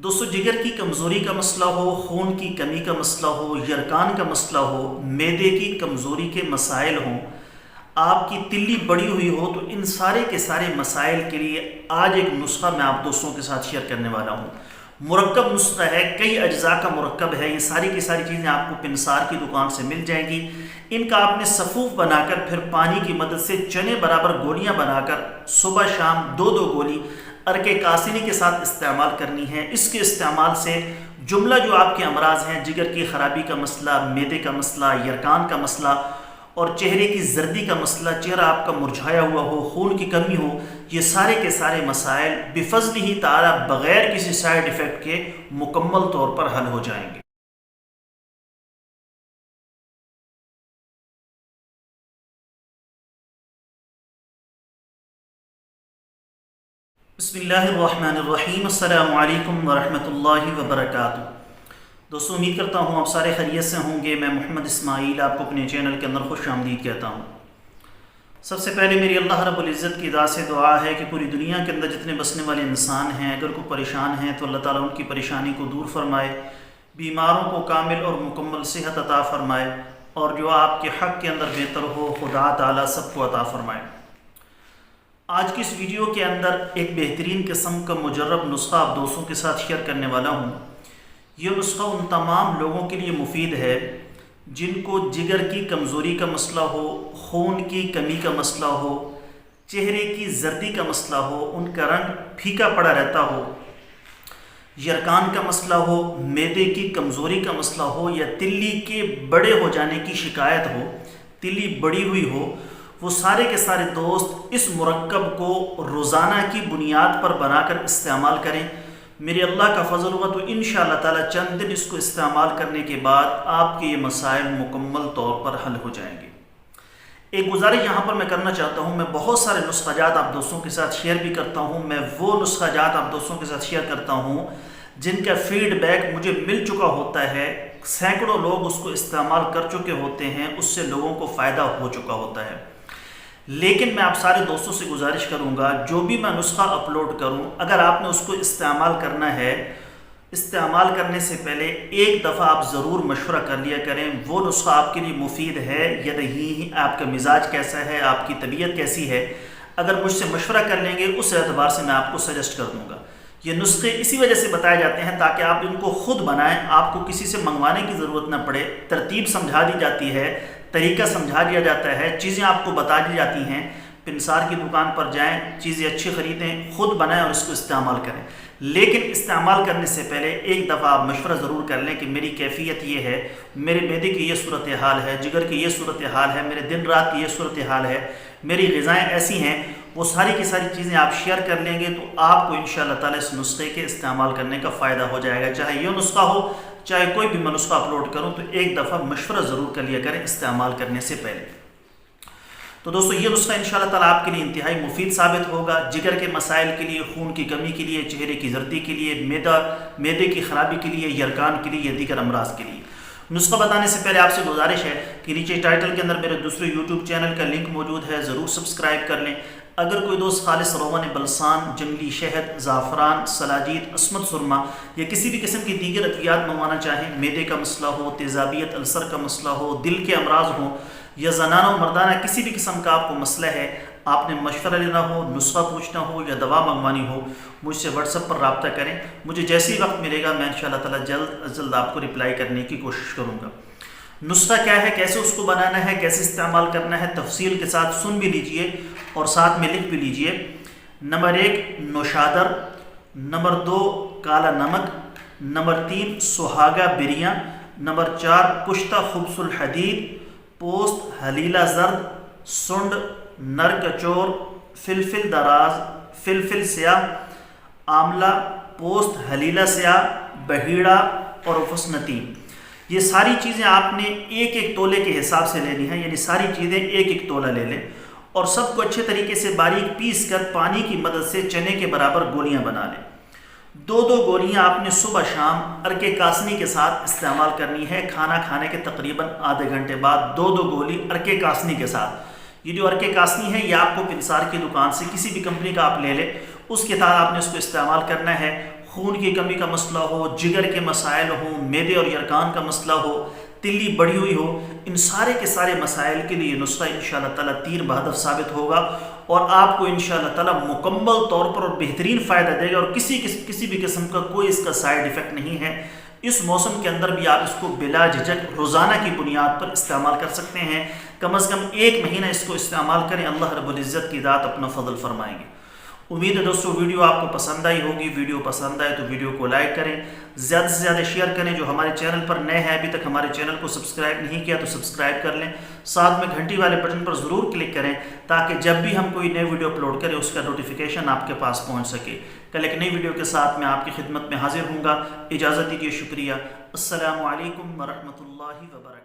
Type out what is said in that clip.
दोस्तों, जिगर की कमज़ोरी का मसला हो, खून की कमी का मसला हो, यरकान का मसला हो, मैदे की कमज़ोरी के मसाइल हों, आपकी तिल्ली बड़ी हुई हो, तो इन सारे के सारे मसाइल के लिए आज एक नुस्खा मैं आप दोस्तों के साथ शेयर करने वाला हूँ। मुरक्कब नुस्खा है, कई अज्जा का मुरक्कब है। ये सारी की सारी चीज़ें आपको पिनसार की दुकान से मिल जाएंगी। इनका आपने सफ़ूफ बनाकर फिर पानी की मदद से चने बराबर गोलियाँ बनाकर सुबह शाम दो दो गोली अरके कासिनी के साथ इस्तेमाल करनी है। इसके इस्तेमाल से जुमला जो आपके अमराज हैं, जिगर की ख़राबी का मसला, मैदे का मसला, यरकान का मसला और चेहरे की जर्दी का मसला, चेहरा आपका मुरझाया हुआ हो, खून की कमी हो, ये सारे के सारे मसाइल बिफज़्लिही ताला बग़ैर किसी साइड इफ़ेक्ट के मुकम्मल तौर पर हल हो जाएंगे। बिस्मिल्लाहिर्रहमानिर्रहीम। अस्सलामु अलैकुम वरहमतुल्लाहि वबरकातुहू। दोस्तों, उम्मीद करता हूँ आप सारे खैरियत से होंगे। मैं मोहम्मद इस्माइल आपको अपने चैनल के अंदर खुश आमदीद कहता हूँ। सबसे पहले मेरी अल्लाह रब्बुल इज़्ज़त की ज़ात से दुआ है कि पूरी दुनिया के अंदर जितने बसने वाले इंसान हैं, अगर कोई परेशान हैं तो अल्लाह ताला उनकी परेशानी को दूर फरमाए, बीमारों को कामिल और मुकम्मल सेहत अता फरमाए, और जो आपके हक़ के अंदर बेहतर हो खुदा ताला सबको अता फरमाए। आज की इस वीडियो के अंदर एक बेहतरीन किस्म का मुजर्रब नुस्खा आप दोस्तों के साथ शेयर करने वाला हूँ। ये नुस्खा उन तमाम लोगों के लिए मुफीद है जिनको जिगर की कमज़ोरी का मसला हो, खून की कमी का मसला हो, चेहरे की जर्दी का मसला हो, उनका रंग फीका पड़ा रहता हो, यरकान का मसला हो, मैदे की कमज़ोरी का मसला हो, या तिल्ली के बड़े हो जाने की शिकायत हो, तिल्ली बड़ी हुई हो, वो सारे के सारे दोस्त इस मुरक्कब को रोज़ाना की बुनियाद पर बनाकर इस्तेमाल करें। मेरे अल्लाह का फ़ज़ल हुआ तो इंशाअल्लाह ताला चंद दिन इसको इस्तेमाल करने के बाद आपके ये मसाइल मुकम्मल तौर पर हल हो जाएंगे। एक गुजारिश यहाँ पर मैं करना चाहता हूँ, मैं बहुत सारे नुस्खाजात आप दोस्तों के साथ शेयर भी करता हूँ। मैं वो नुस्खाजात आप दोस्तों के साथ शेयर करता हूँ जिनका फ़ीडबैक मुझे मिल चुका होता है, सैकड़ों लोग उसको इस्तेमाल कर चुके होते हैं, उससे लोगों को फ़ायदा हो चुका होता है। लेकिन मैं आप सारे दोस्तों से गुजारिश करूंगा, जो भी मैं नुस्खा अपलोड करूं, अगर आपने उसको इस्तेमाल करना है, इस्तेमाल करने से पहले एक दफ़ा आप ज़रूर मशवरा कर लिया करें वो नुस्खा आपके लिए मुफीद है या नहीं, आपका मिजाज कैसा है, आपकी तबीयत कैसी है। अगर मुझसे मशवरा कर लेंगे उस एतबार से मैं आपको सजेस्ट कर दूँगा। ये नुस्खे इसी वजह से बताए जाते हैं ताकि आप इनको खुद बनाएं, आपको किसी से मंगवाने की ज़रूरत ना पड़े। तरतीब समझा दी जाती है, तरीका समझा दिया जाता है, चीज़ें आपको बता दी जाती हैं। पिनसार की दुकान पर जाएं, चीज़ें अच्छी ख़रीदें, ख़ुद बनाएं और इसको इस्तेमाल करें। लेकिन इस्तेमाल करने से पहले एक दफ़ा आप मशवरा ज़रूर कर लें कि मेरी कैफियत ये है, मेरे मैदे की ये सूरत हाल है, जिगर की ये सूरत हाल है, मेरे दिन रात की ये सूरत हाल है, मेरी ग़िज़ाएँ ऐसी हैं। वो सारी की सारी चीज़ें आप शेयर कर लेंगे तो आपको इंशाअल्लाह ताला इस नुस्खे के इस्तेमाल करने का फ़ायदा हो जाएगा। चाहे ये नुस्खा हो, चाहे कोई भी मैं नुस्खा अपलोड करूं, तो एक दफ़ा मशवरा ज़रूर कर लिया करें इस्तेमाल करने से पहले। तो दोस्तों, ये नुस्खा इंशाअल्लाह ताला आपके लिए इंतहाई मुफीद साबित होगा। जिगर के मसाइल के लिए, खून की कमी के लिए, चेहरे की जर्दी के लिए, मैदे की ख़राबी के लिए, यरकान के लिए या दीगर अमराज के लिए। नुस्खा बताने से पहले आपसे गुजारिश है कि नीचे टाइटल के अंदर मेरे दूसरे यूट्यूब चैनल का लिंक मौजूद है, ज़रूर सब्सक्राइब कर लें। अगर कोई दोस्त खालिस रोग़न बलसान, जंगली शहद, ज़ाफ़रान, सलाजीत, अस्मत सुरमा या किसी भी किस्म की दीगर अद्वियात मंगवाना चाहें, मैदे का मसला हो, तेज़ाबियत, अल्सर का मसला हो, दिल के अमराज हो, या ज़नाना व मर्दाना किसी भी किस्म का आपको मसला है, आपने मशवरा लेना हो, नुस्खा पूछना हो या दवा मंगवानी हो, मुझसे व्हाट्सएप पर रब्ता करें। मुझे जैसे ही वक्त मिलेगा मैं इंशाअल्लाह ताला जल्द अज जल्द आपको रिप्लाई करने की कोशिश करूँगा। नुस्खा क्या है, कैसे उसको बनाना है, कैसे इस्तेमाल करना है, तफसील के साथ सुन भी लीजिए और साथ में लिख भी लीजिए। नंबर 1 नौशादर, नंबर 2 काला नमक, नंबर 3 सुहागा बिरियाँ, नंबर 4 कुश्ता खुब्सुल हदीद, पोस्त हलीला जर्द, सुंड, नर कचोर, फिलफिल दराज, फिलफिल स्याह, आमला, पोस्त हलीला स्याह, बहीड़ा और फसनती। ये सारी चीज़ें आपने एक एक तोले के हिसाब से लेनी है, यानी सारी चीज़ें एक एक तोला ले लें और सबको अच्छे तरीके से बारीक पीस कर पानी की मदद से चने के बराबर गोलियां बना लें। दो दो गोलियां आपने सुबह शाम अरके कासनी के साथ इस्तेमाल करनी है। खाना खाने के तकरीबन आधे घंटे बाद दो दो गोली अरके कासनी के साथ। ये जो अरके कासनी है ये आपको पिनसार की दुकान से किसी भी कंपनी का आप ले लें, उसके साथ आपने इसको इस्तेमाल करना है। خون کی کمی کا مسئلہ ہو، جگر کے مسائل ہوں، معدے اور یرکان کا مسئلہ ہو، تلی بڑھی ہوئی ہو، ان سارے کے سارے مسائل کے لیے یہ نسخہ انشاءاللہ تعالیٰ تیر بہدف ثابت ہوگا اور آپ کو انشاءاللہ تعالیٰ مکمل طور پر اور بہترین فائدہ دے گا، اور کسی بھی قسم کا کوئی اس کا سائیڈ ایفیکٹ نہیں ہے۔ اس موسم کے اندر بھی آپ اس کو بلا جھجک روزانہ کی بنیاد پر استعمال کر سکتے ہیں۔ کم از کم 1 مہینہ اس کو استعمال کریں، اللہ رب العزت کی ذات اپنا فضل فرمائیں گے۔ امید ہے دوستو ویڈیو آپ کو پسند آئی ہوگی۔ ویڈیو پسند آئے تو ویڈیو کو لائک کریں، زیادہ سے زیادہ شیئر کریں۔ جو ہمارے چینل پر نئے ہیں، ابھی تک ہمارے چینل کو سبسکرائب نہیں کیا تو سبسکرائب کر لیں، ساتھ میں گھنٹی والے بٹن پر ضرور کلک کریں تاکہ جب بھی ہم کوئی نئی ویڈیو اپلوڈ کریں اس کا نوٹیفیکیشن آپ کے پاس پہنچ سکے۔ کل ایک نئی ویڈیو کے ساتھ میں آپ کی خدمت میں حاضر ہوں گا۔ اجازت دیجیے، شکریہ۔ السلام علیکم ورحمۃ اللہ وبرکاتہ۔